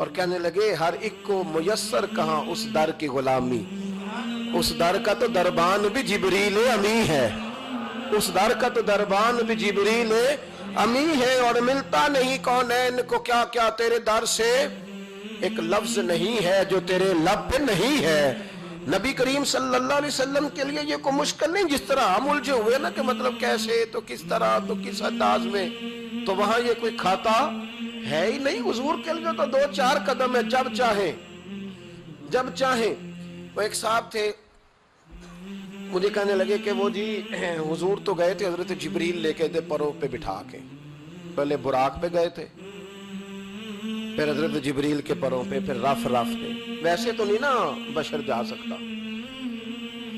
اور کہنے لگے ہر ایک کو میسر کہاں اس در کی غلامی، اس در کا تو دربان بھی جبریل امی ہے، اس در کا تو دربان بھی جبریل امی ہے، اور ملتا نہیں کونین کو کیا کیا تیرے در سے ایک لفظ نہیں ہے جو تیرے لب پہ نہیں ہے۔ نبی کریم صلی اللہ علیہ وسلم کے لیے یہ کوئی مشکل نہیں، جس طرح ہم الجھے ہوئے نا کہ مطلب کیسے تو کس طرح تو کس انداز میں، تو وہاں یہ کوئی کھاتا ہے ہی نہیں۔ حضور کے لیے تو 2-4 قدم ہے، جب چاہیں جب چاہیں۔ وہ ایک صاحب تھے، مجھے کہنے لگے کہ وہ جی حضور تو گئے تھے حضرت جبریل لے کے تھے پروں پہ بٹھا کے، پہلے براق پہ گئے تھے، پھر حضرت جبریل کے پروں پہ، پھر رف پہ، ویسے تو نہیں نا بشر جا سکتا۔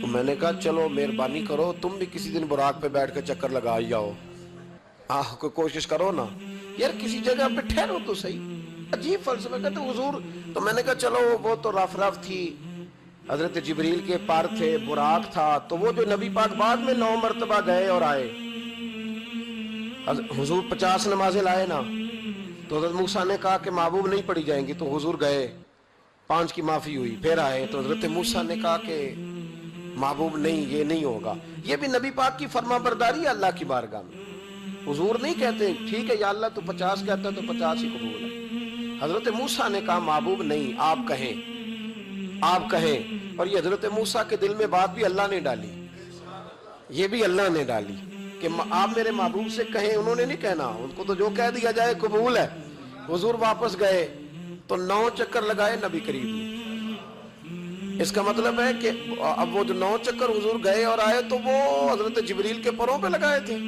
تو میں نے کہا چلو مہربانی کرو تم بھی کسی دن براق پہ بیٹھ کے چکر لگا جاؤ، کوئی کوشش کرو نا یار، کسی جگہ پہ ٹھہرو تو صحیح۔ عجیب فلسفہ کہتے حضور، تو میں نے کہا چلو وہ تو رف تھی، حضرت جبریل کے پر تھے، براق تھا، تو وہ جو نبی پاک بعد میں 9 مرتبہ گئے اور آئے، حضور 50 نمازیں لائے نا، تو حضرت موسیٰ نے کہا کہ محبوب نہیں پڑھی جائیں گی، تو حضور گئے، 5 کی معافی ہوئی، پھر آئے، تو حضرت موسیٰ نے کہا کہ محبوب نہیں، یہ نہیں ہوگا۔ یہ بھی نبی پاک کی فرما برداری ہے اللہ کی بارگاہ میں۔ حضور نہیں کہتے ٹھیک ہے یا اللہ تو 50 کہتا ہے تو 50 ہی قبول ہے۔ حضرت موسیٰ نے کہا محبوب نہیں، آپ کہیں، آپ کہیں۔ اور یہ حضرت موسیٰ کے دل میں بات بھی اللہ نے ڈالی، یہ بھی اللہ نے ڈالی کہ آپ میرے محبوب سے کہیں، انہوں نے نہیں کہنا، ان کو تو جو کہہ دیا جائے قبول ہے۔ حضور واپس گئے تو 9 چکر لگائے نبی کریم نے۔ اس کا مطلب ہے کہ اب وہ جو 9 چکر حضور گئے اور آئے تو وہ حضرت جبریل کے پروں پہ لگائے تھے۔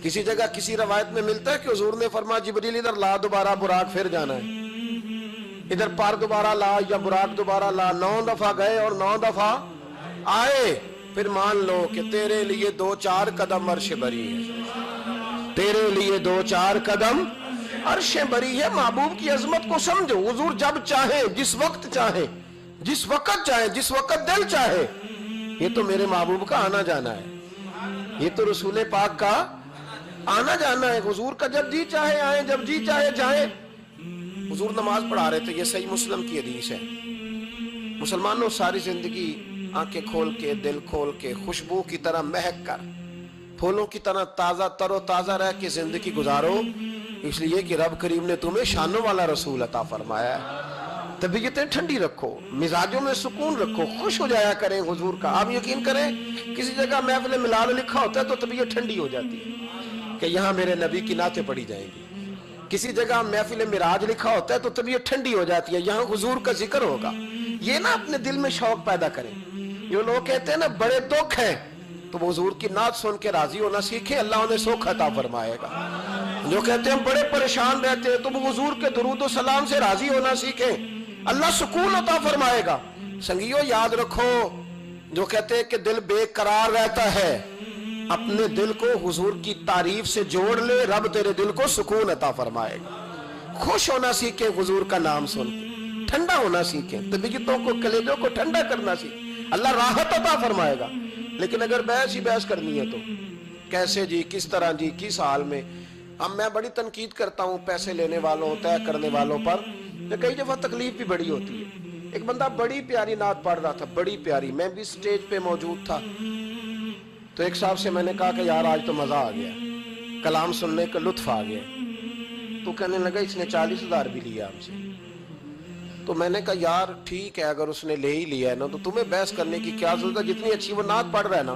کسی جگہ کسی روایت میں ملتا ہے کہ حضور نے فرمایا جبریل ادھر لا دوبارہ براق، پھر جانا ہے، ادھر پار دوبارہ لا یا براق دوبارہ لا۔ 9 دفعہ گئے اور 9 دفعہ آئے، پھر مان لو کہ تیرے لیے 2-4 قدم عرش بری ہے، تیرے لیے 2-4 قدم عرش بری ہے۔ محبوب کی عظمت کو سمجھو، حضور جب چاہے، جس وقت چاہے، جس وقت چاہے، جس وقت دل چاہے۔ یہ تو میرے محبوب کا آنا جانا ہے، یہ تو رسول پاک کا آنا جانا ہے۔ حضور کا جب جی چاہے آئیں، جب جی چاہے جائیں۔ حضور نماز پڑھا رہے تھے، یہ صحیح مسلم کی حدیث ہے۔ مسلمانوں ساری زندگی آنکھیں کھول کے، دل کھول کے، خوشبو کی طرح مہک کر، پھولوں کی طرح تازہ تر و تازہ رہ کے زندگی گزارو، اس لیے کہ رب کریم نے تمہیں شانوں والا رسول عطا فرمایا ہے۔ طبیعتیں ٹھنڈی رکھو، مزاجوں میں سکون رکھو، خوش ہو جایا کریں حضور کا۔ آپ یقین کریں کسی جگہ محفل ملال لکھا ہوتا ہے تو طبیعت ٹھنڈی ہو جاتی ہے کہ یہاں میرے نبی کی نعتیں پڑھی جائیں گی۔ کسی جگہ محفل معراج لکھا ہوتا ہے تو طبیعت ٹھنڈی ہو جاتی ہے، یہاں حضور کا ذکر ہوگا۔ یہ نا اپنے دل میں شوق پیدا کریں۔ جو لوگ کہتے ہیں نا بڑے دکھ ہیں، تو وہ حضور کی نعت سن کے راضی ہونا سیکھیں، اللہ انہیں سکھ عطا فرمائے گا۔ جو کہتے ہیں بڑے پریشان رہتے ہیں، تو وہ حضور کے درود و سلام سے راضی ہونا سیکھیں، اللہ سکون عطا فرمائے گا۔ سنگیو یاد رکھو، جو کہتے ہیں کہ دل بے قرار رہتا ہے، اپنے دل کو حضور کی تعریف سے جوڑ لے، رب تیرے دل کو سکون عطا فرمائے گا۔ خوش ہونا سیکھیں حضور کا نام سن کے، ٹھنڈا ہونا سیکھیں، طبیعتوں کو، کلیجوں کو ٹھنڈا کرنا سیکھیں، اللہ راحت عطا فرمائے گا۔ لیکن اگر بحث ہی بحث کرنی ہے تو کیسے جی، کس طرح جی، کس حال میں۔ اب میں بڑی تنقید کرتا ہوں پیسے لینے والوں، طے کرنے والوں پر، کہ کئی دفعہ تکلیف بھی بڑی ہوتی ہے۔ ایک بندہ بڑی پیاری نعت پڑھ رہا تھا، بڑی پیاری، میں بھی سٹیج پہ موجود تھا، تو ایک صاحب سے میں نے کہا کہ یار آج تو مزہ آ گیا، کلام سننے کا لطف آ گیا۔ تو کہنے لگا اس نے 40,000 بھی لیا ہم سے۔ تو میں نے کہا یار ٹھیک ہے، اگر اس نے لے ہی لیا ہے نا تو تمہیں بحث کرنے کی کیا ضرورت ہے؟ جتنی اچھی وہ نعت پڑھ رہا ہے نا،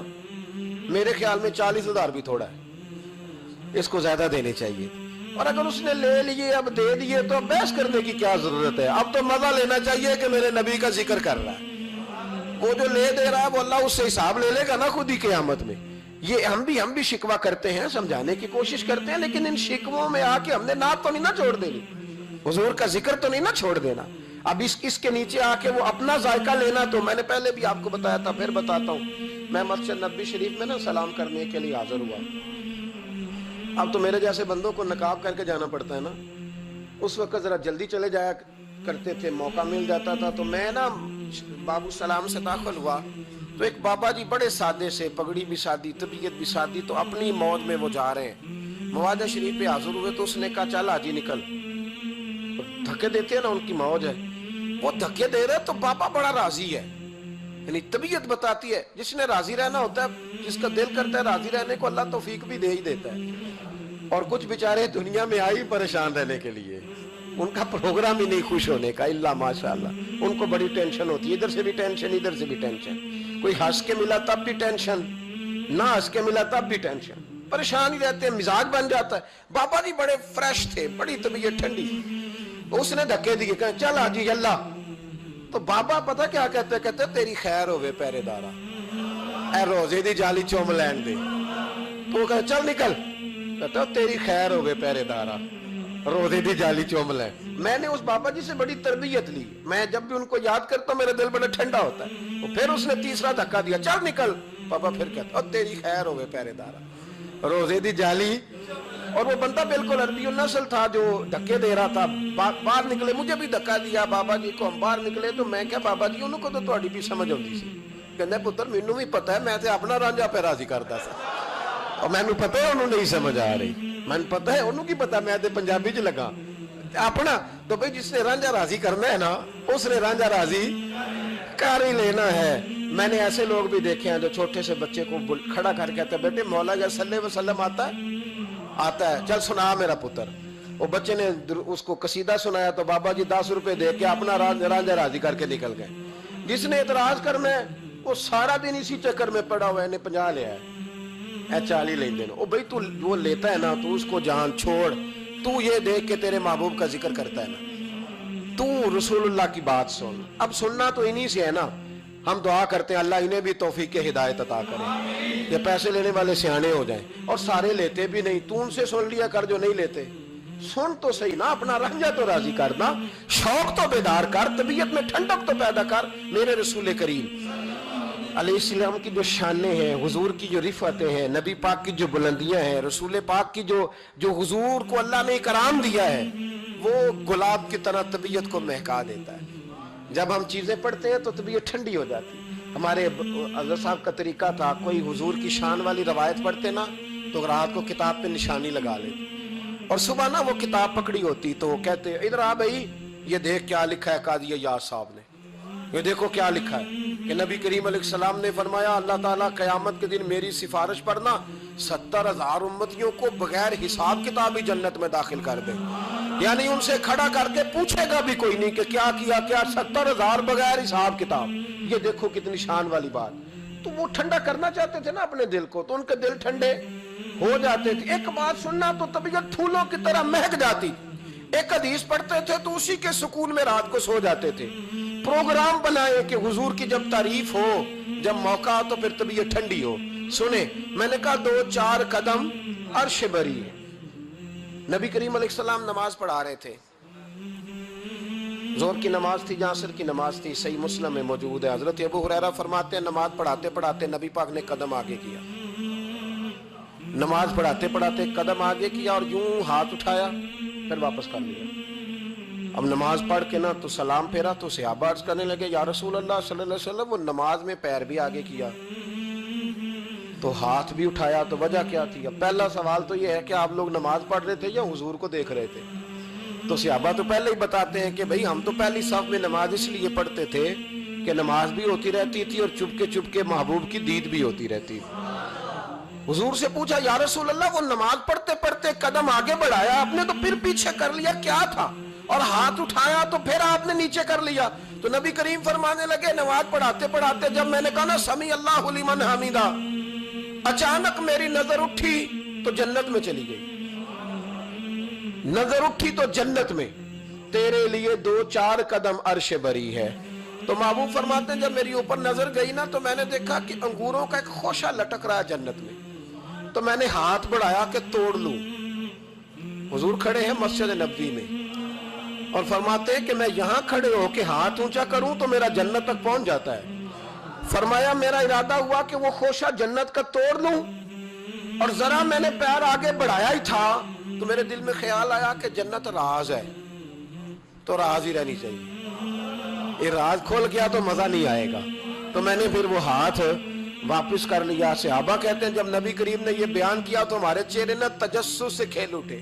میرے خیال میں 40,000 بھی تھوڑا ہے، اس کو زیادہ دینے چاہیے۔ اور اگر اس نے لے لیے، اب دے دیے، تو اب بحث کرنے کی کیا ضرورت ہے؟ اب تو مزہ لینا چاہیے کہ میرے نبی کا ذکر کر رہا ہے۔ وہ جو لے دے رہا ہے وہ اللہ اس سے حساب لے لے گا نا خود ہی قیامت میں۔ یہ ہم بھی شکوہ کرتے ہیں، سمجھانے کی کوشش کرتے ہیں، لیکن ان شکووں میں آ کے ہم نے نعت تو نہیں نہ چھوڑ دینی، حضور کا ذکر تو نہیں نہ چھوڑ دینا۔ اب اس کے نیچے آ کے وہ اپنا ذائقہ لینا، تو میں نے پہلے بھی آپ کو بتایا تھا، پھر بتاتا ہوں۔ میں مسجد نبوی شریف میں نا سلام کرنے کے لیے حاضر ہوا۔ اب تو میرے جیسے بندوں کو نقاب کر کے جانا پڑتا ہے نا، اس وقت ذرا جلدی چلے جایا کرتے تھے، موقع مل جاتا تھا۔ تو میں نا بابو سلام سے داخل ہوا تو ایک بابا جی بڑے سادے سے، پگڑی بھی سادی، طبیعت بھی سادی، تو اپنی موج میں وہ جا رہے ہیں۔ مواجہ شریف پہ حاضر ہوئے تو اس نے کہا چل حاجی نکل، دھکے دیتے ہیں نا ان کی موج ہے. وہ دھکے دے رہے تو بابا بڑا راضی ہے. یعنی طبیعت بتاتی ہے جس نے راضی رہنا ہوتا ہے, جس کا دل کرتا ہے راضی رہنے کو, اللہ توفیق بھی دے ہی دیتا ہے. اور کچھ بیچارے دنیا میں آئی پریشان رہنے کے لیے, ان کا پروگرام ہی نہیں خوش ہونے کا, اللہ ماشاءاللہ. ان کو بڑی ٹینشن ہوتی ہے, ادھر سے بھی ٹینشن ادھر سے بھی ٹینشن. کوئی ہنس کے ملا تب بھی ٹینشن, نہ ہنس کے ملا تب بھی ٹینشن, پریشان ہی رہتے ہیں, مزاج بن جاتا ہے. بابا جی بڑے فریش تھے, بڑی طبیعت ٹھنڈی. اس نے دھکے دیے, کہ چل حاجی اللہ. تو بابا پتہ کیا کہتے تیری خیر ہوے پہرے دارا, اے روزے دی جالی چوم لین دے. تو وہ کہتے چل نکل, کہتا تیری خیر ہوے پہرے دارا, روزے دی جالی چوم لین. میں نے اس بابا جی سے بڑی تربیت لی. میں جب بھی ان کو یاد کرتا ہوں میرا دل بڑا ٹھنڈا ہوتا ہے. پھر اس نے تیسرا دھکا دیا, چل نکل. بابا پھر کہتا تیری خیر ہوے پہرے دارا, روزے دی جالی. اور وہ بندہ بالکل عربی النسل تھا جو دھکے دے رہا تھا. باہر نکلے, مجھے بھی دھکا دیا بابا جی کو, ہم باہر نکلے تو میں کیا بابا جی انہوں کو تو تہاڈی بھی سمجھ آتی سی. کہندا پتر مینوں بھی پتہ ہے, میں تے اپنا رانجھا پہ راضی کردا سا, اور مینوں پتہ ہے انہوں نہیں سمجھ آ رہی. مینوں پتہ ہے انہوں کی پتہ, میں تے پنجابی چ لگا اپنا. تو بھئی جس نے رانجھا راضی کرنا ہے نا, اس نے رانجھا راضی کر ہی لینا ہے. میں نے ایسے لوگ بھی دیکھے ہیں جو چھوٹے سے بچے کو کھڑا کر کہتے ہیں بیٹے مولا یا صلی اللہ علیہ وسلم آتا ہے, چل سنا میرا پتر. وہ بچے نے اس کو قصیدہ سنایا تو بابا جی 10 روپے دے کے اپنا رانجھا راضی کر کے نکل گئے. جس نے اعتراض کرنا ہے وہ سارا دن اسی چکر میں پڑا ہوا ہے, 50 لیا ہے, 40 لے دینا. او بھائی تو وہ لیتا ہے نا, تو اس کو جان چھوڑ. تو یہ دیکھ کے تیرے محبوب کا ذکر کرتا ہے نا, تو رسول اللہ کی بات سن. اب سننا تو انہی سے ہے نا. ہم دعا کرتے ہیں اللہ انہیں بھی توفیق ہدایت عطا کرے, یہ پیسے لینے والے سیانے ہو جائیں. اور سارے لیتے بھی نہیں, تو ان سے سن لیا کر جو نہیں لیتے. سن تو صحیح نا, اپنا رنجا تو راضی کرنا, شوق تو بیدار کر, طبیعت میں ٹھنڈک تو پیدا کر. میرے رسول کریم علیہ السلام کی جو شانیں ہیں, حضور کی جو رفعتیں ہیں, نبی پاک کی جو بلندیاں ہیں, رسول پاک کی جو حضور کو اللہ نے اکرام دیا ہے, وہ گلاب کی طرح طبیعت کو مہکا دیتا ہے. جب ہم چیزیں پڑھتے ہیں تو طبیعت ٹھنڈی ہو جاتی. ہمارے حضرت صاحب کا طریقہ تھا, کوئی حضور کی شان والی روایت پڑھتے نا تو رات کو کتاب پہ نشانی لگا لیتے, اور صبح نا وہ کتاب پکڑی ہوتی تو کہتے ادھر آ بھائی, یہ دیکھ کیا لکھا ہے قاضی یار صاحب نے, یہ دیکھو کیا لکھا ہے کہ نبی کریم علیہ السلام نے فرمایا اللہ تعالیٰ قیامت کے دن میری سفارش پڑھنا 70,000 امتیوں کو بغیر حساب کتاب ہی جنت میں داخل کر دے. یعنی ان سے کھڑا کر کے پوچھے گا بھی کوئی نہیں کہ کیا 70,000 بغیر حساب کتاب. یہ دیکھو کتنی شان والی بات. تو وہ ٹھنڈا کرنا چاہتے تھے نا اپنے دل کو, تو ان کے دل ٹھنڈے ہو جاتے تھے. ایک بات سننا تو طبیعت پھولوں کی طرح مہک جاتی. ایک حدیث پڑھتے تھے تو اسی کے سکون میں رات کو سو جاتے تھے. پروگرام بنائے کہ حضور کی جب تعریف ہو, جب موقع ہو تو پھر طبیعت ٹھنڈی ہو. سنیں, میں نے کہا 2-4 قدم عرش بری ہے. نبی کریم علیہ السلام نماز پڑھا رہے تھے, ظہر کی نماز تھی یا عصر کی نماز تھی, صحیح مسلم میں موجود ہے. حضرت ابو ہریرہ فرماتے ہیں نماز پڑھاتے پڑھاتے نبی پاک نے قدم آگے کیا. نماز پڑھاتے پڑھاتے قدم آگے کیا اور یوں ہاتھ اٹھایا, پھر واپس کر لیا. اب نماز پڑھ کے نا تو سلام پھیرا تو صحابہ عرض کرنے لگے یا رسول اللہ صلی اللہ علیہ وسلم, وہ نماز میں پیر بھی آگے کیا تو ہاتھ بھی اٹھایا, تو وجہ کیا تھی؟ اب پہلا سوال تو یہ ہے کہ آپ لوگ نماز پڑھ رہے تھے یا حضور کو دیکھ رہے تھے؟ تو صحابہ تو پہلے ہی بتاتے ہیں کہ بھئی ہم تو پہلی صف میں نماز اس لیے پڑھتے تھے کہ نماز بھی ہوتی رہتی تھی اور چپ کے محبوب کی دید بھی ہوتی رہتی. حضور سے پوچھا یا رسول اللہ وہ نماز پڑھتے پڑھتے قدم آگے بڑھایا آپ نے تو پھر پیچھے کر لیا, کیا تھا؟ اور ہاتھ اٹھایا تو پھر آپ نے نیچے کر لیا. تو نبی کریم فرمانے لگے نماز پڑھاتے پڑھاتے جب میں نے کہا نا سمی اللہ لمن حمیدہ, اچانک میری نظر اٹھی تو جنت میں چلی گئی. نظر اٹھی تو جنت میں, تیرے لیے 2-4 قدم عرش بری ہے. تو محبوب فرماتے ہیں جب میری اوپر نظر گئی نا تو میں نے دیکھا کہ انگوروں کا ایک خوشہ لٹک رہا ہے جنت میں. تو میں نے ہاتھ بڑھایا کہ توڑ لوں. حضور کھڑے ہیں مسجد نبوی میں اور فرماتے ہیں کہ میں یہاں کھڑے ہو کے ہاتھ اونچا کروں تو میرا جنت تک پہنچ جاتا ہے. فرمایا میرا ارادہ ہوا کہ وہ خوشہ جنت کا توڑ لوں, اور ذرا میں نے پیر آگے بڑھایا ہی تھا تو میرے دل میں خیال آیا کہ جنت راز ہے تو راز ہی رہنی چاہیے. یہ راز کھول گیا تو مزہ نہیں آئے گا. تو میں نے پھر وہ ہاتھ واپس کر لیا. صحابہ کہتے ہیں جب نبی کریم نے یہ بیان کیا تو ہمارے چہرے نہ تجسس سے کھیل اٹھے.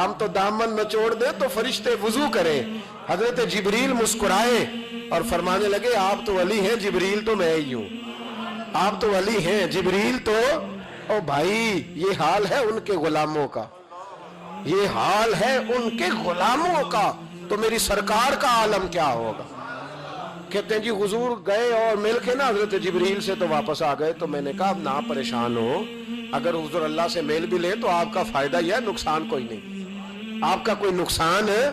ہم تو دامن نچوڑ دیں تو فرشتے وضو کریں. حضرت جبریل مسکرائے اور فرمانے لگے آپ تو ولی ہیں، جبریل تو میں ہی ہوں. آپ تو ولی ہیں، جبریل تو. او بھائی یہ حال ہے ان کے غلاموں کا، یہ حال ہے ان کے غلاموں کا، تو میری سرکار کا عالم کیا ہوگا. کہتے ہیں جی حضور گئے اور مل کے نا حضرت جبریل سے تو واپس آ گئے. تو میں نے کہا اب نہ پریشان ہو، اگر حضور اللہ سے میل بھی لے تو آپ کا فائدہ یہ ہے، نقصان کوئی نہیں. آپ کا کوئی نقصان ہے،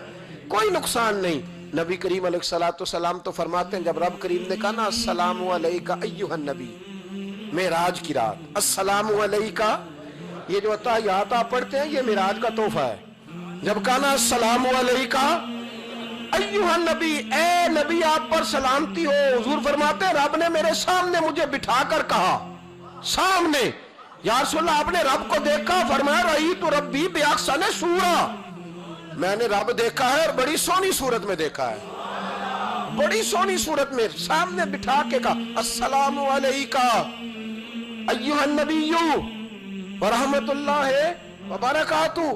کوئی نقصان نہیں. نبی کریم علیہ السلام تو فرماتے ہیں جب رب کریم نے کہا نا السلام علیکہ ایھا النبی، معراج کی رات السلام علیکہ، یہ جو تحیات آپ پڑھتے ہیں یہ معراج کا تحفہ ہے. جب کہا نا السلام علیکہ ایھا النبی، اے نبی آپ پر سلامتی ہو. حضور فرماتے ہیں رب نے میرے سامنے مجھے بٹھا کر کہا، سامنے، یا رسول اللہ آپ نے رب کو دیکھا؟ فرمایا رأیت ربی بأحسن صورۃ، میں نے رب دیکھا ہے اور بڑی سونی صورت میں دیکھا ہے، بڑی سونی صورت میں سامنے بٹھا کے کہا السلام علیکہ ایھا النبی ورحمۃ اللہ وبرکاتہ،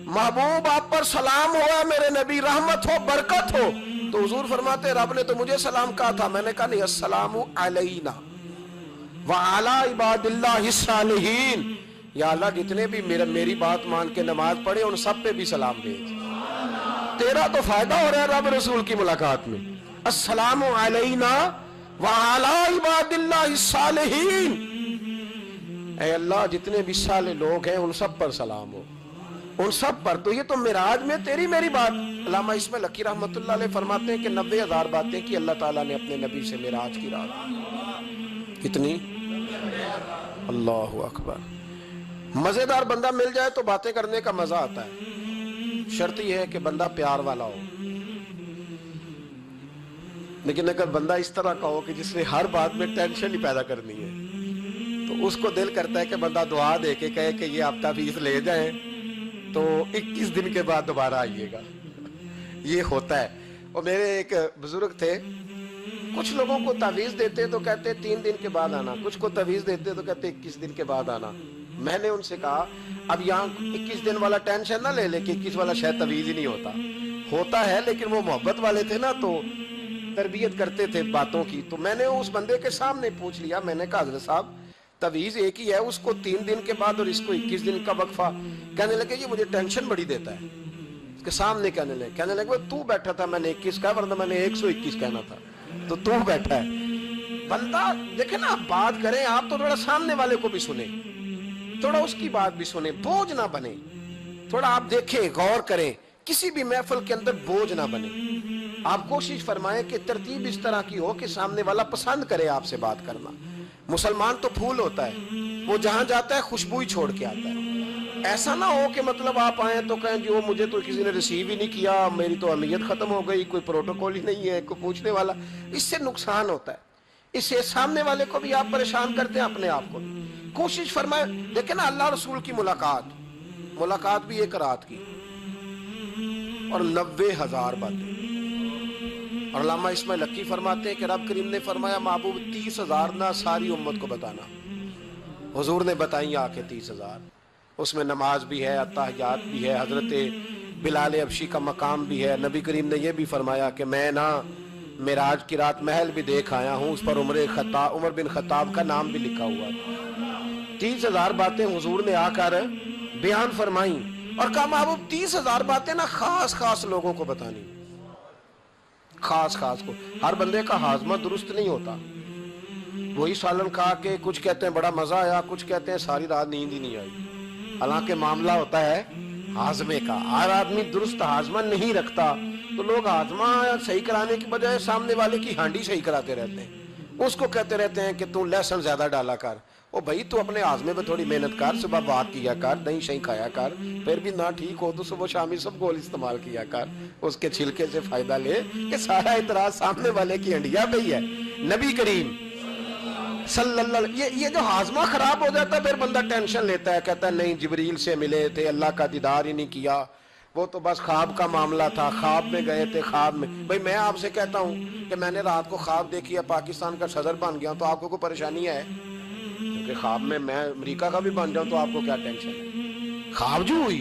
محبوب آپ پر سلام ہوا میرے نبی، رحمت ہو برکت ہو. تو حضور فرماتے رب نے تو مجھے سلام کہا تھا. میں نے کہا نہیں، السلام علینا وعلی عباد اللہ الصالحین، یا اللہ جتنے بھی میری بات مان کے نماز پڑھے ان سب پہ بھی سلام بھیج، تیرا تو فائدہ ہو رہا ہے رب رسول کی ملاقات میں. السلام علینا وعلی عباد اللہ الصالحین، اے اللہ جتنے بھی صالح لوگ ہیں ان سب پر سلام ہو، ان سب پر. تو یہ تو معراج میں تیری میری بات. علامہ اسماعیل حقی رحمۃ اللہ علیہ فرماتے ہیں کہ 90,000 باتیں کی اللہ تعالیٰ نے اپنے نبی سے معراج کی رات. کتنی؟ اللہ اکبر. مزیدار بندہ مل جائے تو باتیں کرنے کا مزہ آتا ہے، شرط یہ ہے کہ بندہ پیار والا ہو. لیکن اگر بندہ اس طرح کا ہو کہ جس نے ہر بات میں ٹینشن ہی پیدا کرنی ہے تو اس کو دل کرتا ہے کہ بندہ دعا دے کے کہے کہ یہ ہفتہ فیس لے جائیں تو 21 دن کے بعد دوبارہ آئیے گا. یہ ہوتا ہے. اور میرے ایک بزرگ تھے، کچھ لوگوں کو تعویذ دیتے تو کہتے 3 دن کے بعد آنا، کچھ کو تعویذ دیتے تو کہتے 21 دن کے بعد آنا. میں نے ان سے کہا اب یہاں 21 دن والا ٹینشن نہ لے لے کہ 21 والا شاید تعویذ ہی نہیں ہوتا ہے، لیکن وہ محبت والے تھے نا تو تربیت کرتے تھے باتوں کی. تو میں نے اس بندے کے سامنے پوچھ لیا، میں نے کہا حضرت صاحب تعویذ ایک ہی ہے، اس کو 3 دن کے بعد اور اس کو 21 دن کا وقفہ. کہنے لگے یہ مجھے ٹینشن بڑی دیتا ہے. اس کے سامنے کہنے لگے تو بیٹھا تھا، میں نے 21 کہا ورنہ میں نے 121 کہنا تھا، تو بیٹھا ہے. بندہ دیکھیں نا، آپ بات کریں آپ تو تھوڑا سامنے والے کو بھی سنیں، تھوڑا اس کی بات بھی سنیں، بوجھ نہ بنے. تھوڑا آپ دیکھیں، غور کریں، کسی بھی محفل کے اندر بوجھ نہ بنے. آپ کوشش فرمائیں کہ ترتیب اس طرح کی ہو کہ سامنے والا پسند کرے آپ سے بات کرنا. مسلمان تو پھول ہوتا ہے، وہ جہاں جاتا ہے خوشبو ہی چھوڑ کے آتا ہے. ایسا نہ ہو کہ مطلب آپ آئیں تو کہیں جو مجھے تو کسی نے ریسیو ہی نہیں کیا، میری تو اہمیت ختم ہو گئی، کوئی پروٹوکول ہی نہیں ہے، کوئی پوچھنے والا. اس سے نقصان ہوتا ہے، اس سے سامنے والے کو بھی آپ پریشان کرتے ہیں، اپنے آپ کو. کوشش فرمائیں. دیکھیں نا اللہ رسول کی ملاقات بھی 1 رات کی اور 90,000 باتیں. اور علامہ اسماعیل حقی فرماتے ہیں کہ رب کریم نے فرمایا محبوب 30,000 نہ ساری امت کو بتانا. حضور نے بتائی آ کے 30,000. اس میں نماز بھی ہے، اتحیات بھی ہے، حضرت بلال حبشی کا مقام بھی ہے. نبی کریم نے یہ بھی فرمایا کہ میں نا معراج کی رات محل بھی دیکھ آیا ہوں، اس پر عمر بن خطاب کا نام بھی لکھا ہوا ہے. 30,000 باتیں حضور نے آ کر بیان فرمائیں اور کہا محبوب 30,000 باتیں نا خاص لوگوں کو بتانی، خاص کو. ہر بندے کا ہاضمہ درست نہیں ہوتا. وہی سالن کھا کے کچھ کہتے ہیں بڑا مزہ آیا، کچھ کہتے ہیں ساری رات نیند ہی نہیں آئی. حالانکہ معاملہ ہوتا ہے ہاضمے کا. ہر آدمی درست ہاضمہ نہیں رکھتا تو لوگ ہاضمہ صحیح کرانے کی بجائے سامنے والے کی ہانڈی صحیح کراتے رہتے ہیں. اس کو کہتے رہتے ہیں کہ تو لہسن زیادہ ڈالا کر. او بھائی تو اپنے ہاضمے پہ تھوڑی محنت کر، صبح بات کیا کر، دہی شہی کھایا کر، پھر بھی نہ ٹھیک ہو تو صبح شامی سب گول استعمال کیا کر، اس کے چھلکے سے فائدہ لے. کہ سارا اعتراض سامنے والے کی ہنڈیا پہ ہی ہے. نبی کریم صلی اللہ علیہ، یہ جو ہاضمہ خراب ہو جاتا ہے پھر بندہ ٹینشن لیتا ہے، کہتا ہے نہیں جبریل سے ملے تھے، اللہ کا دیدار ہی نہیں کیا، وہ تو بس خواب کا معاملہ تھا، خواب میں گئے تھے. خواب میں بھائی میں آپ سے کہتا ہوں کہ میں نے رات کو خواب دیکھی ہے پاکستان کا صدر بن گیا تو آپ کو کوئی پریشانی ہے؟ کیونکہ خواب میں امریکہ کا بھی بن جاؤں تو آپ کو کیا ٹینشن ہے؟ خواب جو ہوئی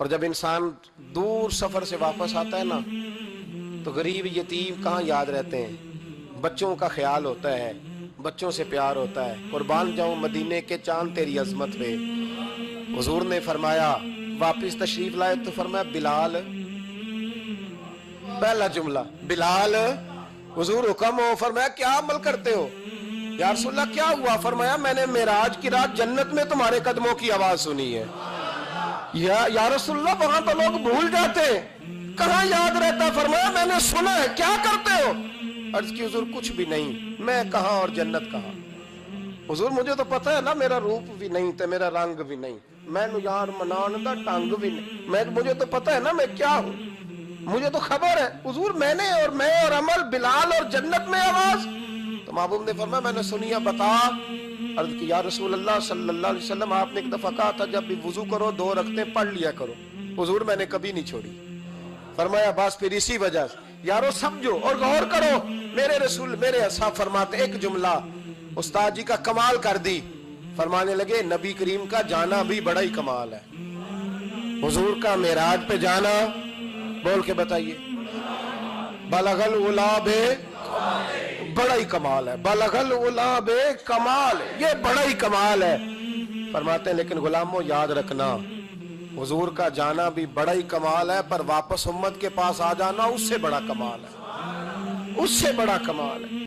اور جب انسان دور سفر سے واپس آتا ہے نا تو غریب یتیم کہاں یاد رہتے ہیں، بچوں کا خیال ہوتا ہے، بچوں سے پیار ہوتا ہے۔ قربان جاؤں مدینے کے چاند تیری عظمت پہ۔ حضور نے فرمایا واپس تشریف لائے تو فرمایا بلال، پہلا جملہ بلال، حضور حکم ہو، فرمایا کیا عمل کرتے ہو؟ یا رسول اللہ کیا ہوا؟ فرمایا میں نے معراج کی رات جنت میں تمہارے قدموں کی آواز سنی ہے۔ یا رسول اللہ وہاں تو لوگ بھول جاتے ہیں، کہاں یاد رہتا؟ فرمایا میں نے سنا ہے، کیا کرتے ہو؟ عرض کی حضور کچھ بھی نہیں، میں کہاں اور جنت کہاں؟ حضور مجھے تو پتہ ہے نا میرا روپ بھی نہیں تے میرا رنگ بھی نہیں، میں نو یار منان دا ٹنگ بھی نہیں، مجھے تو پتہ ہے نا میں کیا ہوں، مجھے تو خبر ہے۔ حضور میں اور عمل، بلال اور جنت میں آواز۔ تو محبوب نے فرمایا میں نے سنیا، بتا۔ عرض کی یا رسول اللہ صلی اللہ علیہ وسلم آپ نے ایک دفعہ کہا تھا جب بھی وضو کرو 2 رکعتیں پڑھ لیا کرو۔ حضور میں نے کبھی نہیں چھوڑی۔ فرمایا بس پھر اسی وجہ سے یارو سمجھو اور غور کرو، میرے رسول میرے اصحاب فرماتے ایک جملہ استاد جی کا کمال کر دی، فرمانے لگے نبی کریم کا جانا بھی بڑا ہی کمال ہے۔ حضور کا معراج پہ جانا، بول کے بتائیے، بلغ العلا بے، بڑا ہی کمال ہے، بلغ العلا بے کمال، یہ بڑا ہی کمال ہے۔ فرماتے ہیں لیکن غلاموں یاد رکھنا حضور کا جانا بھی بڑا ہی کمال ہے، پر واپس امت کے پاس آ جانا اس سے بڑا کمال ہے، اس سے بڑا کمال ہے۔